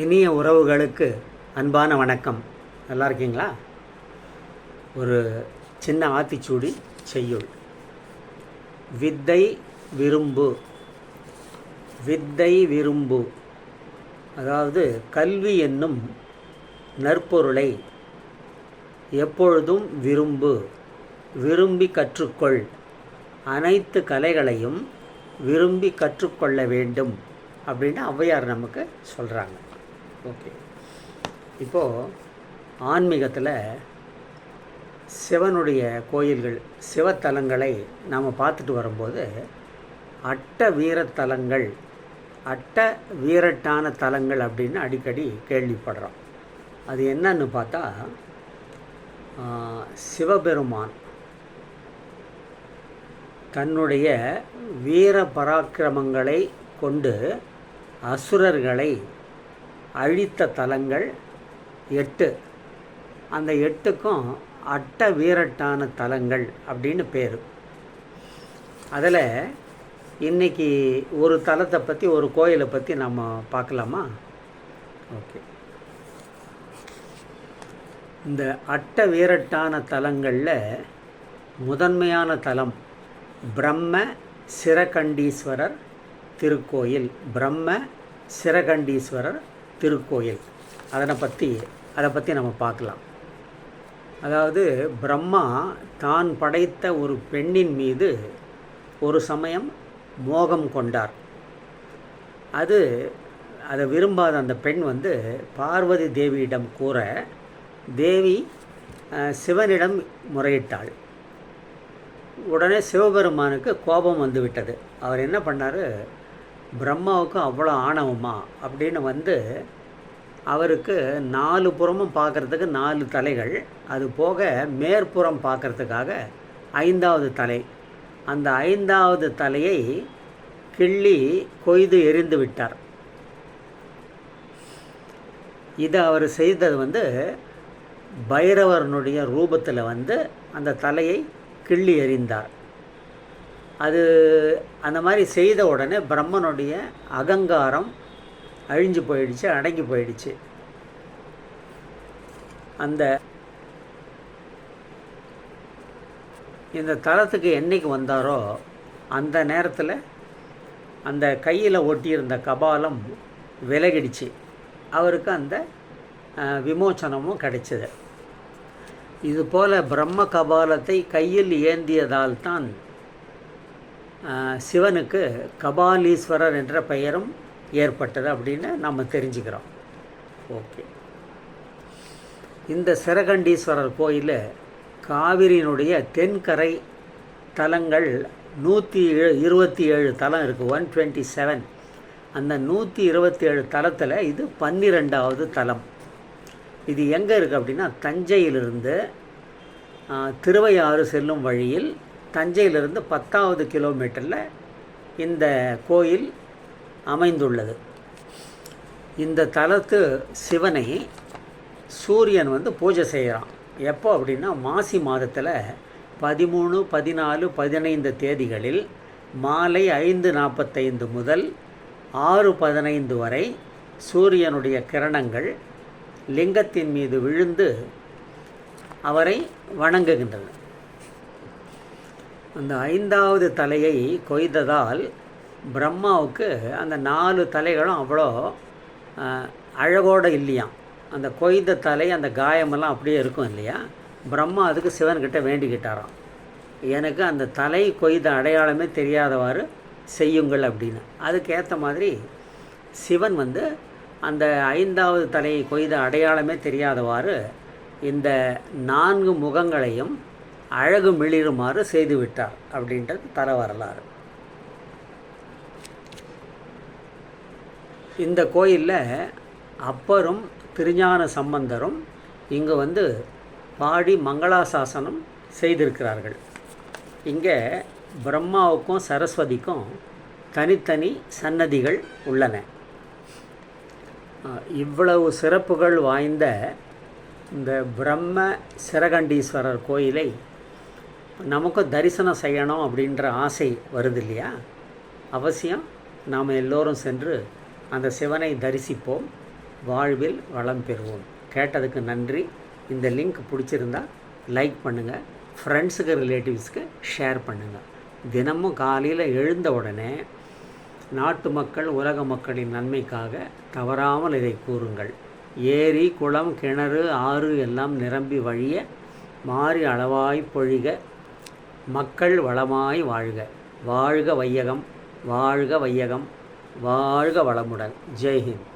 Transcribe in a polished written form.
இனிய உறவுகளுக்கு அன்பான வணக்கம். நல்லா இருக்கீங்களா? ஒரு சின்ன ஆத்திச்சூடி செய்யுள். வித்தை விரும்பு, வித்தை விரும்பு, அதாவது கல்வி என்னும் நற்பொருளை எப்பொழுதும் விரும்பு, விரும்பி கற்றுக்கொள். அனைத்து கலைகளையும் விரும்பி கற்றுக்கொள்ள வேண்டும் அப்படின்னு ஔவையார் நமக்கு சொல்கிறாங்க. ஓகே, இப்போது ஆன்மீகத்தில் சிவனுடைய கோயில்கள், சிவத்தலங்களை நாம் பார்த்துட்டு வரும்போது அட்ட வீரத்தலங்கள், அட்ட வீரட்டான தலங்கள் அப்படின்னு அடிக்கடி கேள்விப்படுறோம். அது என்னன்னு பார்த்தா, சிவபெருமான் தன்னுடைய வீர பராக்கிரமங்களை கொண்டு அசுரர்களை அழித்த தலங்கள் 8. அந்த 8க்கும் அட்ட வீரட்டான தலங்கள் அப்படின்னு பேர். அதில் இன்றைக்கி ஒரு தலத்தை பற்றி, ஒரு கோயிலை பற்றி நம்ம பார்க்கலாமா? ஓகே, இந்த அட்ட வீரட்டான தலங்களில் முதன்மையான தலம் பிரம்ம சிரகண்டீஸ்வரர் திருக்கோயில். பிரம்ம சிரகண்டீஸ்வரர் திருக்கோயில், அதை பற்றி நம்ம பார்க்கலாம். அதாவது பிரம்மா தான் படைத்த ஒரு பெண்ணின் மீது ஒரு சமயம் மோகம் கொண்டார். அதை விரும்பாத அந்த பெண் பார்வதி தேவியிடம் கூற, தேவி சிவனிடம் முறையிட்டாள். உடனே சிவபெருமானுக்கு கோபம் வந்துவிட்டது. அவர் என்ன பண்ணார், பிரம்மாவுக்கு அவ்வளோ ஆணவமா அப்படின்னு அவருக்கு 4 புறமும் பார்க்குறதுக்கு 4 தலைகள், அது போக மேற்புறம் பார்க்குறதுக்காக 5வது தலை, அந்த 5வது தலையை கிள்ளி கொய்து எரிந்து விட்டார். இதை அவர் செய்தது பைரவரனுடைய ரூபத்தில் அந்த தலையை கிள்ளி எறிந்தார். அது அந்த மாதிரி செய்த உடனே பிரம்மனுடைய அகங்காரம் அழிஞ்சு போயிடுச்சு, அடங்கி போயிடுச்சு. இந்த தலத்துக்கு என்னைக்கு வந்தாரோ அந்த நேரத்தில் அந்த கையில் ஒட்டியிருந்த கபாலம் விலகிடுச்சு. அவருக்கு அந்த விமோச்சனமும் கிடைச்சது. இதுபோல் பிரம்ம கபாலத்தை கையில் ஏந்தியதால் தான் சிவனுக்கு கபாலீஸ்வரர் என்ற பெயரும் ஏற்பட்டது அப்படின்னு நம்ம தெரிஞ்சுக்கிறோம். ஓகே, இந்த சிரகண்டீஸ்வரர் கோயில் காவிரியினுடைய தென்கரை தலங்கள் 127 தலம் இருக்குது, 127. அந்த 127 தலத்தில் இது 12வது தலம். இது எங்கே இருக்குது அப்படின்னா, தஞ்சையிலிருந்து திருவையாறு செல்லும் வழியில், தஞ்சையிலிருந்து 10வது கிலோமீட்டரில் இந்த கோயில் அமைந்துள்ளது. இந்த தலத்து சிவனை சூரியன் பூஜை செய்கிறான். எப்போ அப்படின்னா, மாசி மாதத்தில் 13, 14, 15 தேதிகளில் மாலை 5:45 முதல் 6:15 வரை சூரியனுடைய கிரணங்கள் லிங்கத்தின் மீது விழுந்து அவரை வணங்குகின்றன. அந்த 5வது தலையை கொய்ததால் பிரம்மாவுக்கு அந்த 4 தலைகளும் அவ்வளோ அழகோடு இல்லையாம். அந்த கொய்த தலை, அந்த காயமெல்லாம் அப்படியே இருக்கும் இல்லையா. பிரம்மா அதுக்கு சிவன்கிட்ட வேண்டிக்கிட்டாராம், எனக்கு அந்த தலை கொய்த அடையாளமே தெரியாதவாறு செய்யுங்கள் அப்படின்னு. அதுக்கேற்ற மாதிரி சிவன் அந்த 5வது தலையை கொய்த அடையாளமே தெரியாதவாறு இந்த 4 முகங்களையும் அழகு மிளிருமாறு செய்துவிட்டார் அப்படின்றது தல வரலாறு. இந்த கோயிலில் அப்பரும் திருஞான சம்பந்தரும் இங்கே பாடி மங்களாசாசனம் செய்திருக்கிறார்கள். இங்கே பிரம்மாவுக்கும் சரஸ்வதிக்கும் தனித்தனி சன்னதிகள் உள்ளன. இவ்வளவு சிறப்புகள் வாய்ந்த இந்த பிரம்ம சிரகண்டீஸ்வரர் கோயிலை நமக்கு தரிசனம் செய்யணும் அப்படின்ற ஆசை வருது இல்லையா. அவசியம் நாம் எல்லோரும் சென்று அந்த சிவனை தரிசிப்போம். வாழ்வில் வளம் பெறுவோம். கேட்டதுக்கு நன்றி. இந்த லிங்க் பிடிச்சிருந்தா லைக் பண்ணுங்கள், ஃப்ரெண்ட்ஸுக்கு ரிலேட்டிவ்ஸ்க்கு ஷேர் பண்ணுங்கள். தினமும் காலையில் எழுந்த உடனே நாட்டு மக்கள் உலக மக்களின் நன்மைக்காக தவறாமல் இதை கூறுங்கள். ஏரி குளம் கிணறு ஆறு எல்லாம் நிரம்பி வழிய மாறி அளவாய் பொழிக, மக்கள் வளமாய் வாழ்க. வாழ்க வையகம், வாழ்க வையகம், வாழ்க வளமுடன். ஜெய்ஹிந்த்.